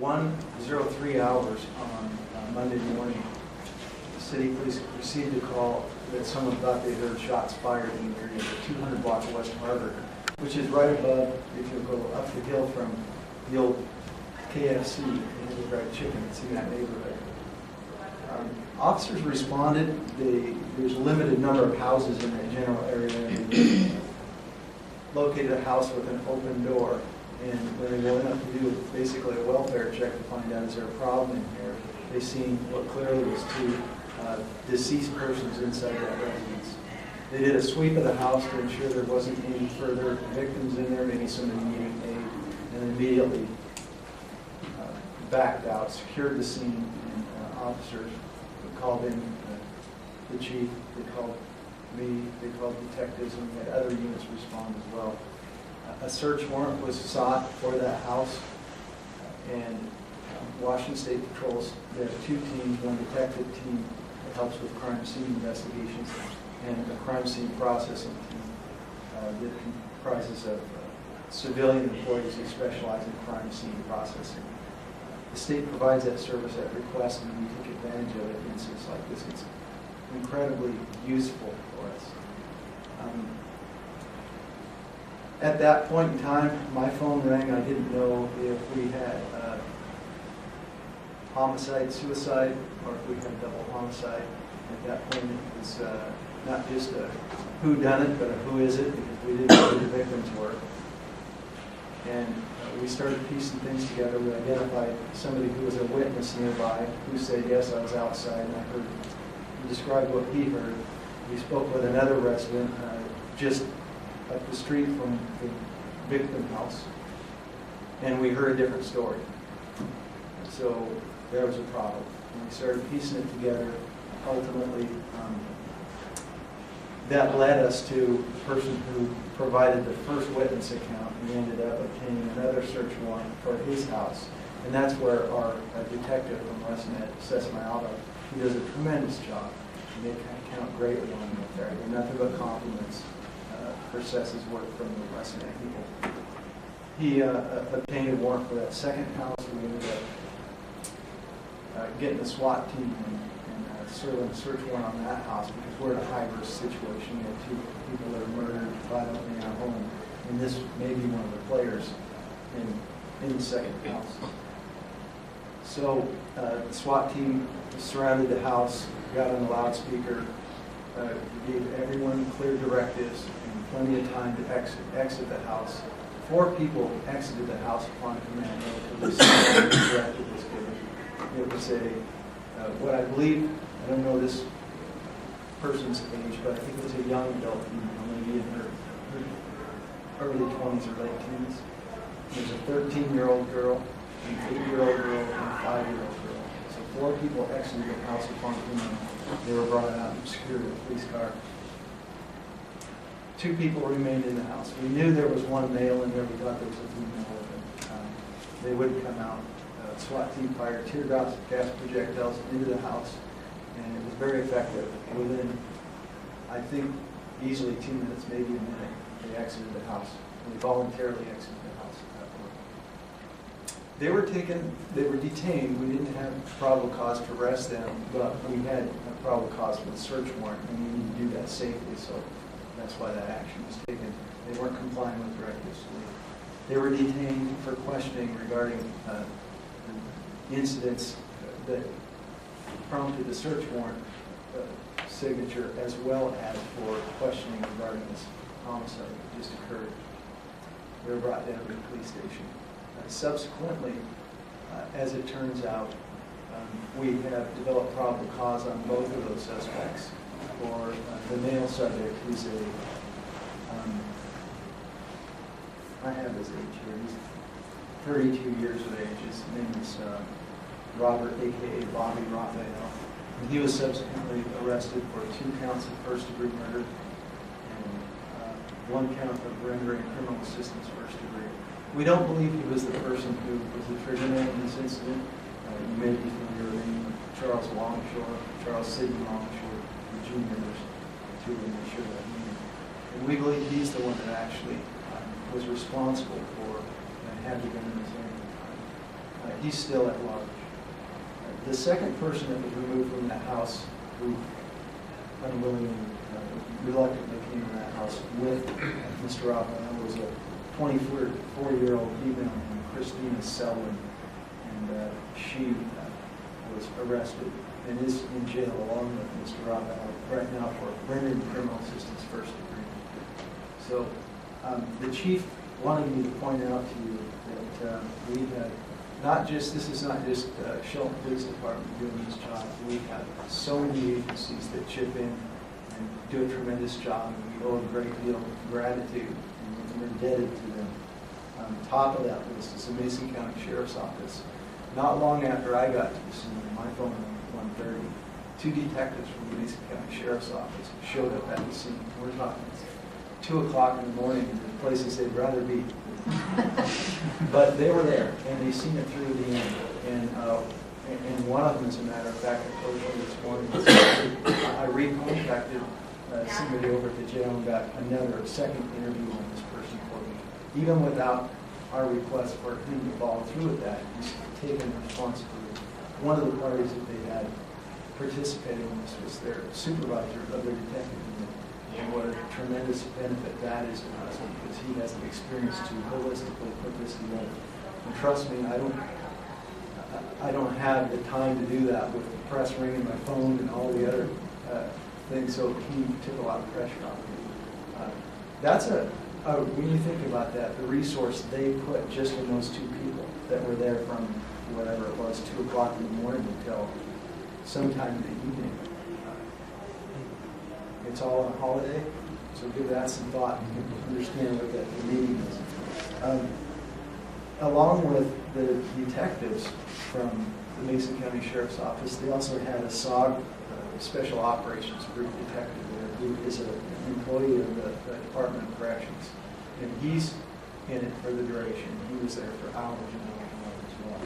1:03 hours on Monday morning, the city police received a call that someone thought they heard shots fired in the area of 200 block of West Harbor, which is right above, if you go up the hill from the old KFC, Kentucky Fried Chicken, it's in that neighborhood. Officers responded. There's a limited number of houses in that general area. They located a house with an open door, and when they went up to do basically a welfare check to find out is there a problem in here, they seen what clearly was two deceased persons inside that residence. They did a sweep of the house to ensure there wasn't any further victims in there, maybe somebody needing aid, and immediately backed out, secured the scene, and officers called in the chief, they called me, they called detectives, and we had other units respond as well. A search warrant was sought for that house, and Washington State Patrols, they have two teams, one detective team that helps with crime scene investigations, and a crime scene processing team that comprises of civilian employees who specialize in crime scene processing. The state provides that service at request, and we take advantage of it in instances like this. It's incredibly useful for us. At that point in time, my phone rang. I didn't know if we had homicide, suicide, or if we had double homicide. At that point, it was not just a who done it, but a who is it, because we didn't know who the victims were. And we started piecing things together. We identified somebody who was a witness nearby who said, yes, I was outside, and I heard, he described what he heard. We spoke with another resident just up the street from the victim house, and we heard a different story. So there was a problem. And we started piecing it together. Ultimately, that led us to the person who provided the first witness account. We ended up obtaining another search warrant for his house. And that's where our detective from ResNet, Sesame Alba, he does a tremendous job. And they count greatly on him there. They're nothing but compliments for Sess's work from the ResNet people. He obtained a warrant for that second house. We ended up getting a SWAT team and serving a search warrant on that house because we're in a high-risk situation. We have two people that are murdered violently in our home, and this may be one of the players in the second house. So the SWAT team surrounded the house, got on the loudspeaker, gave everyone clear directives and plenty of time to exit the house. 4 people exited the house upon command. Relatively simple directive was given. It was what I believe, I don't know this person's age, but I think it was a young adult, maybe in her early 20s or late teens. There's a 13-year-old girl, an 8-year-old girl, and a 5-year-old girl. So 4 people exited the house upon command. They were brought out and secured with a police car. 2 people remained in the house. We knew there was one male in there. We thought there was a female, but they wouldn't come out. The SWAT team fired tear gas projectiles into the house, and it was very effective. Within, I think, easily 2 minutes, maybe a minute, they exited the house. They voluntarily exited the house at that point. They were detained. We didn't have probable cause to arrest them, but we had a probable cause for the search warrant, and we need to do that safely, so that's why that action was taken. They weren't complying with directives. They were detained for questioning regarding the incidents that prompted the search warrant signature, as well as for questioning regarding this homicide that just occurred. They were brought down to the police station. Subsequently, as it turns out, we have developed probable cause on both of those suspects. For the male subject, who's I have his age here, he's 32 years of age. His name is Robert, a.k.a. Bobby Raphael. And he was subsequently arrested for 2 counts of first-degree murder and 1 count of rendering criminal assistance first degree. We don't believe he was the person who was the trigger man in this incident. You may be familiar with him, Charles Longshore, Charles Sidney Longshore, the Jr. There's 2 of them, I'm sure that name. And we believe he's the one that actually was responsible for and had the gun in his hand at the time. He's still at large. The second person that was removed from that house, who unwillingly, reluctantly came to that house with Mr. Raphael, was a 24-year-old female named Christina Selwyn, and she was arrested and is in jail along with Mr. Raphael right now for rendered criminal assistance first degree. So the chief wanted me to point out to you that we had this is not just Shelton Police Department doing this job. We have so many agencies that chip in and do a tremendous job, and we owe a great deal of gratitude, and we're indebted to them. On top of that list is the Mason County Sheriff's Office. Not long after I got to the scene, my phone rang at 1:30. Two detectives from the Mason County Sheriff's Office showed up at the scene. We're talking 2 o'clock in the morning in the places they'd rather be. But they were there, and they seen it through to the end. And one of them, as a matter of fact, I told you this morning, I recontacted somebody over at the jail and got second interview on this person for me. Even without our request for him to follow through with that, he's taken responsibility. One of the parties that they had participating in this was their supervisor of their detective unit. And what a tremendous benefit that is to us, because he has the experience to holistically put this together. And trust me, I don't have the time to do that with the press ringing my phone and all the other things. So he took a lot of pressure off me. That's when you think about that, the resource they put just in those two people that were there from whatever it was, 2 o'clock in the morning until sometime in the evening. It's all on holiday, so give that some thought and you can understand what that meaning is. Along with the detectives from the Mason County Sheriff's Office, they also had a SOG, Special Operations Group detective there, who is an employee of the Department of Corrections. And he's in it for the duration. He was there for hours and hours as well.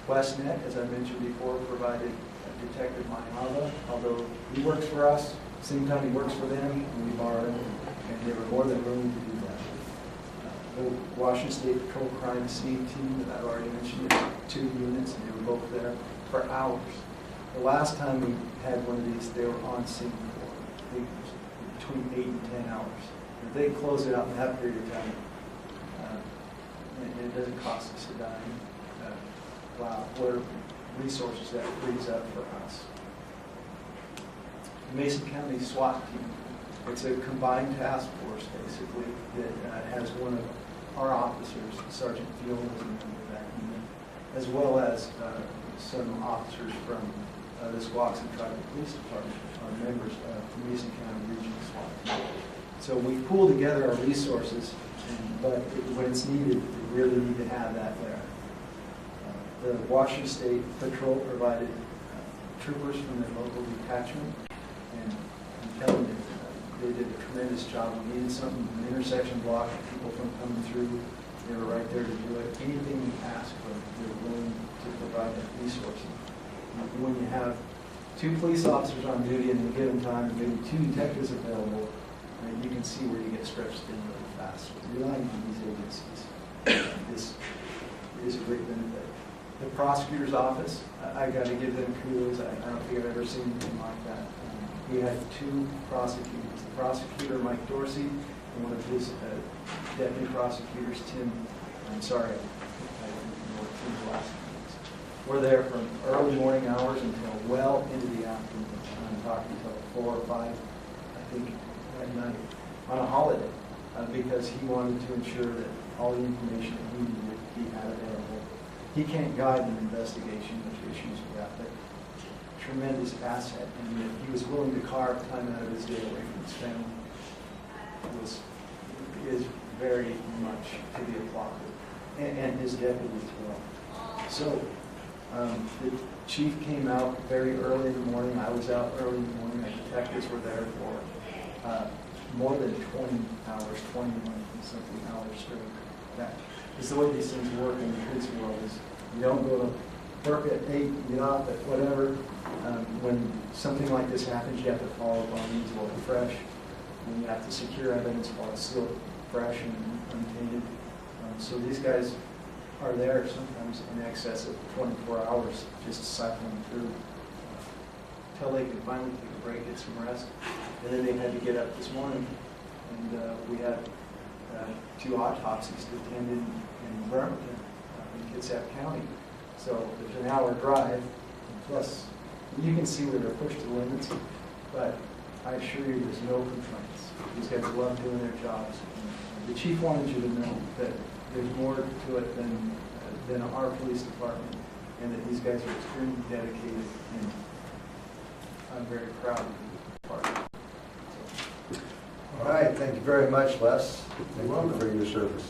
WestNet, as I mentioned before, provided Detective Mayava, although he works for us, same time he works for them, and we borrow him, and they were more than willing to do that. The Washington State Patrol Crime Scene Team that I've already mentioned, 2 units, and they were both there for hours. The last time we had one of these, they were on scene for between 8 and 10 hours. If they close it out in that period of time, and it doesn't cost us a dime. Wow, what resources that frees up for us. Mason County SWAT team. It's a combined task force, basically, that has one of our officers, Sergeant Field, as a member of that unit, as well as some officers from the Squaxin Tribal Police Department are members of the Mason County Regional SWAT team. So we pool together our resources, but when it's needed, we really need to have that there. The Washington State Patrol provided troopers from their local detachment, and I'm telling you, they did a tremendous job. We needed something, an intersection block, people from coming through, they were right there to do it. Anything we asked for, they were willing to provide that resource. When you have 2 police officers on duty in a given time, and maybe 2 detectives available, you can see where you get stretched thin really fast. Relying on these agencies is a great benefit. The prosecutor's office, I got to give them kudos. I don't think I've ever seen anything like that. We had 2 prosecutors. The prosecutor, Mike Dorsey, and one of his deputy prosecutors, Tim, I'm sorry, I don't know what Tim's last name is. We're there from early morning hours until well into the afternoon. I'm talking until 4 or 5, I think, at night on a holiday, because he wanted to ensure that all the information that he needed he had available. He can't guide an investigation, there's issues with that, but tremendous asset, and he was willing to carve time out of his day away from his family. Is very much to be applauded, and his deputy as well. So the chief came out very early in the morning. I was out early in the morning. The detectives were there for more than 20 hours, 21 something hours straight. That is the way these things work in the police world. Is you don't go to work at 8, get off at whatever. When something like this happens, you have to follow up on these while they're fresh. And you have to secure evidence while it's still fresh and untainted. So these guys are there sometimes in excess of 24 hours, just cycling through until they can finally take a break, get some rest. And then they had to get up this morning, and we had 2 autopsies to attend in Bremerton, in Kitsap County. So there's an hour drive, plus you can see where they're pushed to the limits, but I assure you there's no complaints. These guys love doing their jobs. The chief wanted you to know that there's more to it than our police department, and that these guys are extremely dedicated, and I'm very proud to be part of it. All right, thank you very much, Les. Thank you for your service.